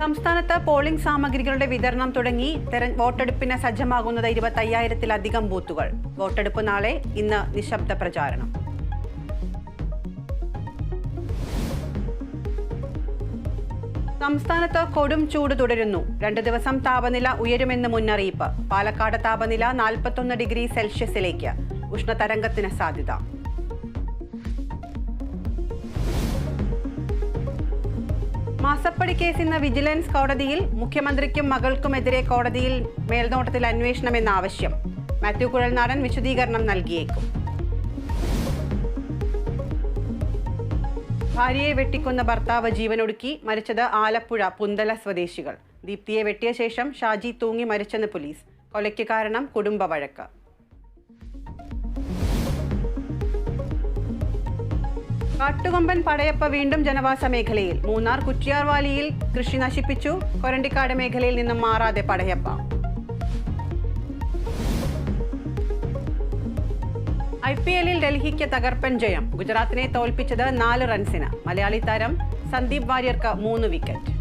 സംസ്ഥാനത്ത് പോളിംഗ് സാമഗ്രികളുടെ വിതരണം തുടങ്ങി വോട്ടെടുപ്പിന് സജ്ജമാകുന്നത് 25,000-ലധികം ബൂത്തുകൾ. വോട്ടെടുപ്പ് നാളെ. ഇന്ന് നിശബ്ദ പ്രചാരണം. സംസ്ഥാനത്ത് കൊടും ചൂട് തുടരുന്നു. 2 ദിവസം താപനില ഉയരുമെന്ന് മുന്നറിയിപ്പ്. പാലക്കാട് താപനില 41 ഡിഗ്രി സെൽഷ്യസിലേക്ക്. ഉഷ്ണതരംഗത്തിന് സാധ്യത. മാസപ്പടി കേസ് ഇന്ന് വിജിലൻസ് കോടതിയിൽ. മുഖ്യമന്ത്രിക്കും മകൾക്കുമെതിരെ കോടതിയിൽ മേൽനോട്ടത്തിൽ അന്വേഷണമെന്ന ആവശ്യം. മാത്യു കുഴൽനാടൻ വിശദീകരണം നൽകിയേക്കും. ഭാര്യയെ വെട്ടിക്കൊന്ന ഭർത്താവ് ജീവനൊടുക്കി. മരിച്ചത് ആലപ്പുഴ പുന്തല സ്വദേശികൾ. ദീപ്തിയെ വെട്ടിയ ശേഷം ഷാജി തൂങ്ങി മരിച്ചെന്ന് പോലീസ്. കൊലയ്ക്ക് കാരണം കുടുംബ വഴക്ക്. കാട്ടുകൊമ്പൻ പടയപ്പ വീണ്ടും ജനവാസ മേഖലയിൽ. മൂന്നാർ കുറ്റിയാർവാലിയിൽ കൃഷി നശിപ്പിച്ചു. കൊരണ്ടിക്കാട് മേഖലയിൽ നിന്നും മാറാതെ പടയപ്പ. IPL-ൽ ഡൽഹിക്ക് തകർപ്പൻ ജയം. ഗുജറാത്തിനെ തോൽപ്പിച്ചത് 4 റൺസിന്. മലയാളി താരം സന്ദീപ് വാര്യർക്ക് 3 വിക്കറ്റ്.